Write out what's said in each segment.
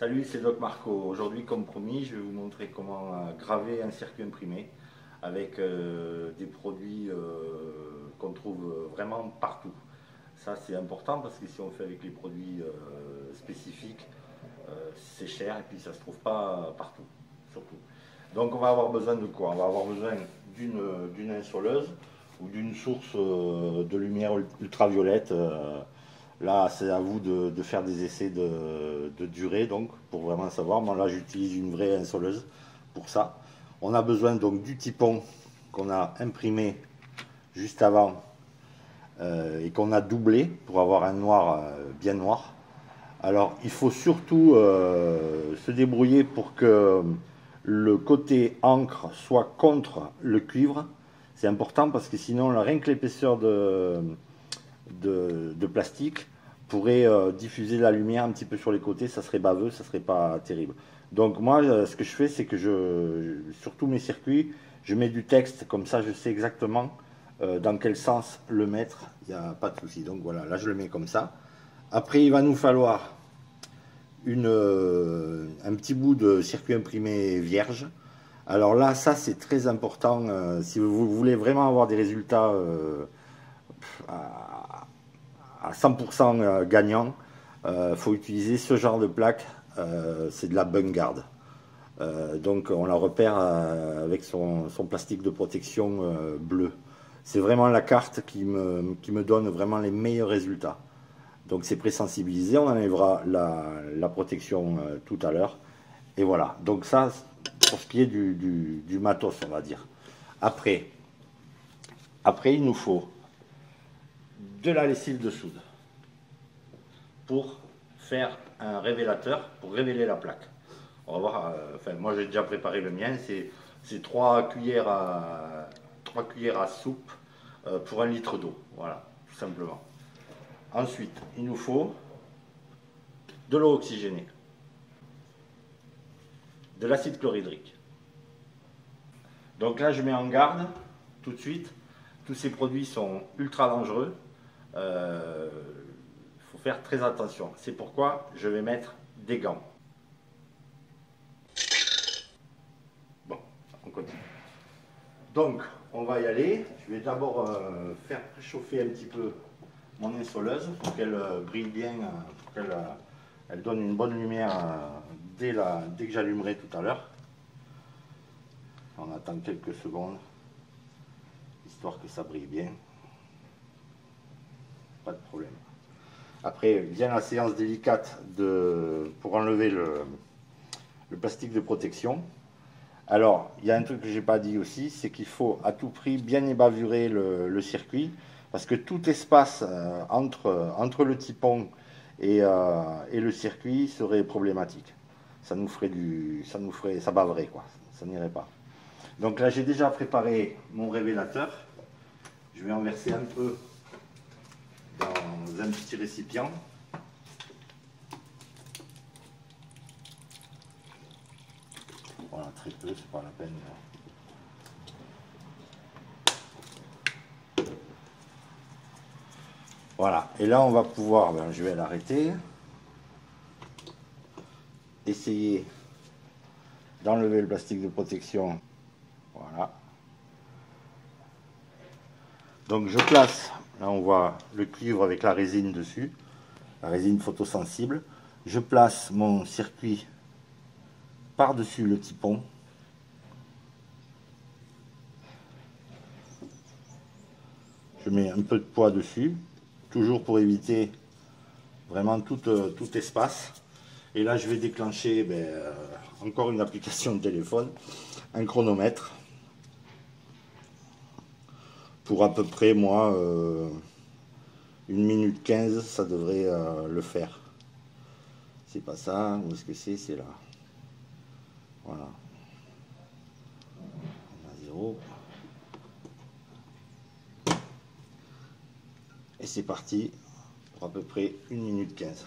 Salut, c'est Doc Marco. Aujourd'hui, comme promis, je vais vous montrer comment graver un circuit imprimé avec des produits qu'on trouve vraiment partout. Ça, c'est important parce que si on fait avec les produits spécifiques, c'est cher et puis ça ne se trouve pas partout, surtout. Donc, on va avoir besoin de quoi? On va avoir besoin d'une insoleuse ou d'une source de lumière ultraviolette. Là, c'est à vous de faire des essais de durée, donc, pour vraiment savoir. Moi, là, j'utilise une vraie insoleuse pour ça. On a besoin donc du typon qu'on a imprimé juste avant et qu'on a doublé pour avoir un noir bien noir. Alors, il faut surtout se débrouiller pour que le côté encre soit contre le cuivre. C'est important parce que sinon, rien que l'épaisseur de plastique pourrait diffuser la lumière un petit peu sur les côtés, ça serait baveux, ça serait pas terrible. Donc moi, ce que je fais, c'est que sur tous mes circuits, je mets du texte, comme ça je sais exactement dans quel sens le mettre, il n'y a pas de souci. Donc voilà, là je le mets comme ça. Après, il va nous falloir un petit bout de circuit imprimé vierge. Alors là, ça c'est très important. Si vous voulez vraiment avoir des résultats à 100% gagnant, faut utiliser ce genre de plaque. C'est de la Bungard. Donc on la repère avec son plastique de protection bleu. C'est vraiment la carte qui me donne vraiment les meilleurs résultats. Donc c'est présensibilisé, on enlèvera la protection tout à l'heure. Et voilà, donc ça pour ce qui est du matos, on va dire. Après, après il nous faut de la lessive de soude pour faire un révélateur, pour révéler la plaque. On va voir, enfin moi j'ai déjà préparé le mien, c'est 3 cuillères à soupe pour 1 litre d'eau, voilà, tout simplement. Ensuite, il nous faut de l'eau oxygénée, de l'acide chlorhydrique. Donc là, je mets en garde tout de suite. Tous ces produits sont ultra dangereux. Faut faire très attention. C'est pourquoi je vais mettre des gants. Bon, on continue. Donc, on va y aller. Je vais d'abord faire préchauffer un petit peu mon insoleuse pour qu'elle brille bien, pour qu'elle elle donne une bonne lumière dès que j'allumerai tout à l'heure. On attend quelques secondes, histoire que ça brille bien. Pas de problème. Après vient la séance délicate pour enlever le plastique de protection. Alors, il y a un truc que je n'ai pas dit aussi, c'est qu'il faut à tout prix bien ébavurer le circuit, parce que tout espace entre le typon et le circuit serait problématique. Ça baverait quoi, ça n'irait pas. Donc là, j'ai déjà préparé mon révélateur. Je vais en verser un peu dans un petit récipient. Voilà, très peu, c'est pas la peine. Voilà, et là on va pouvoir, je vais l'arrêter, essayer d'enlever le plastique de protection. Voilà. Donc je place, là on voit le cuivre avec la résine dessus, la résine photosensible. Je place mon circuit par-dessus le typon. Je mets un peu de poids dessus, toujours pour éviter vraiment tout espace. Et là je vais déclencher encore une application de téléphone, un chronomètre. Pour à peu près, moi, 1 minute 15, ça devrait le faire. C'est pas ça, où est-ce que c'est là. Voilà. On a 0. Et c'est parti pour à peu près 1 minute 15.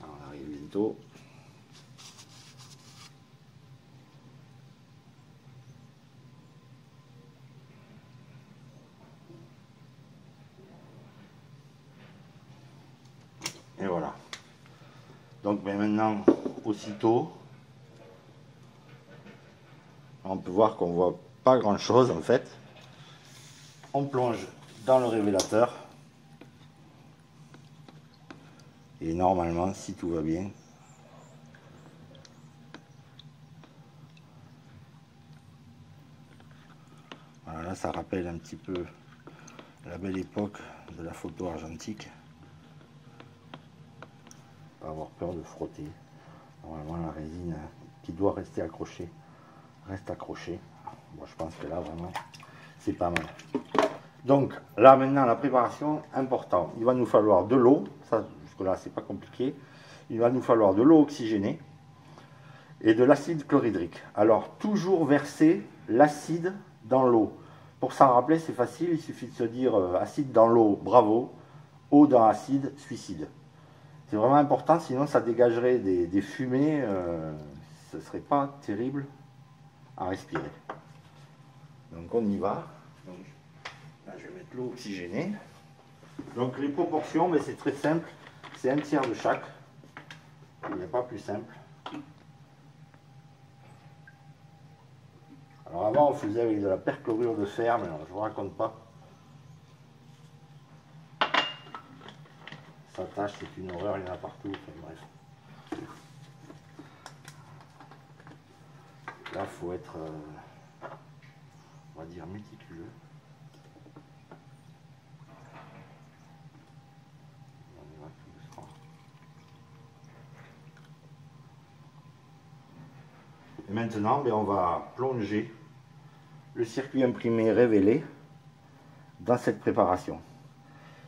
Alors, on arrive bientôt. Et voilà. Donc maintenant, aussitôt, on peut voir qu'on voit pas grand chose en fait. On plonge dans le révélateur. Et normalement, si tout va bien, voilà, là ça rappelle un petit peu la belle époque de la photo argentique. Pas avoir peur de frotter. Normalement la résine qui doit rester accrochée reste accrochée. Bon, je pense que là vraiment c'est pas mal. Donc là maintenant la préparation, important, il va nous falloir de l'eau, ça jusque là c'est pas compliqué, il va nous falloir de l'eau oxygénée et de l'acide chlorhydrique. Alors toujours verser l'acide dans l'eau. Pour s'en rappeler c'est facile, il suffit de se dire acide dans l'eau, bravo, eau dans acide, suicide. C'est vraiment important, sinon ça dégagerait des fumées, ce serait pas terrible à respirer. Donc on y va. Donc, là, je vais mettre l'eau oxygénée. Donc les proportions, mais c'est très simple, c'est un tiers de chaque. Il n'y a pas plus simple. Alors avant on faisait avec de la perchlorure de fer, mais alors, je ne vous raconte pas. Ça tâche, c'est une horreur, il y en a partout, enfin, bref. Là il faut être, on va dire, méticuleux. Et maintenant, on va plonger le circuit imprimé révélé dans cette préparation.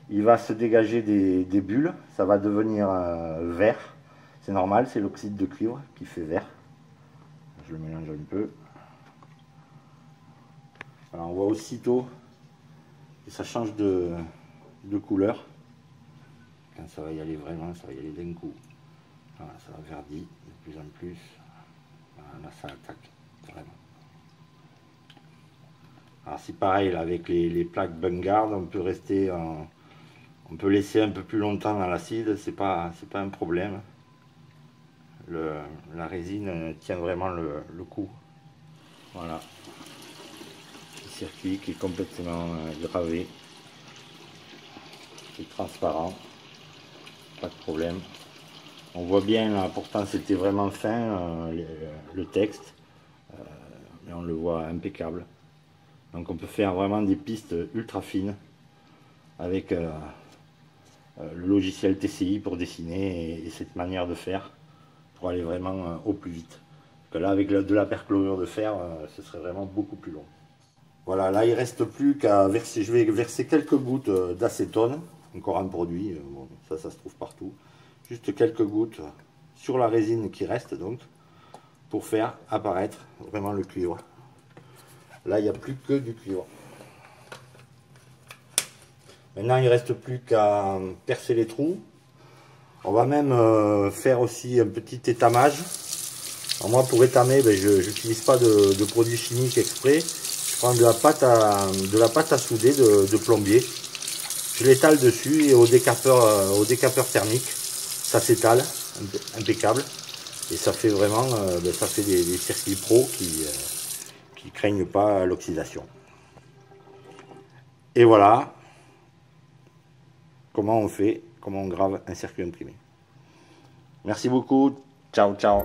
Il va se dégager des bulles, ça va devenir vert. C'est normal, c'est l'oxyde de cuivre qui fait vert. Je le mélange un peu. Alors on voit aussitôt que ça change de couleur. Quand ça va y aller vraiment, ça va y aller d'un coup. Voilà, ça va verdit de plus en plus. Là ça attaque vraiment. Alors c'est pareil là, avec les plaques Bungard, on peut rester on peut laisser un peu plus longtemps dans l'acide, c'est pas un problème. La résine tient vraiment le coup. Voilà, le circuit qui est complètement gravé, c'est transparent, pas de problème. On voit bien là, pourtant c'était vraiment fin le texte, mais on le voit impeccable. Donc on peut faire vraiment des pistes ultra fines avec le logiciel TCI pour dessiner et cette manière de faire pour aller vraiment au plus vite. Parce que là avec de la perchlorure de fer, ce serait vraiment beaucoup plus long. Voilà, là il ne reste plus qu'à verser, je vais verser quelques gouttes d'acétone, encore un produit, bon, ça se trouve partout. Juste quelques gouttes sur la résine qui reste donc, pour faire apparaître vraiment le cuivre. Là, il n'y a plus que du cuivre. Maintenant, il ne reste plus qu'à percer les trous. On va même faire aussi un petit étamage. Alors moi, pour étamer, je n'utilise pas de produits chimiques exprès. Je prends de la pâte à souder de plombier. Je l'étale dessus et au décapeur thermique, ça s'étale, impeccable. Et ça fait vraiment ça fait des circuits pro qui craignent pas l'oxydation. Et voilà comment on grave un circuit imprimé. Merci beaucoup, ciao ciao.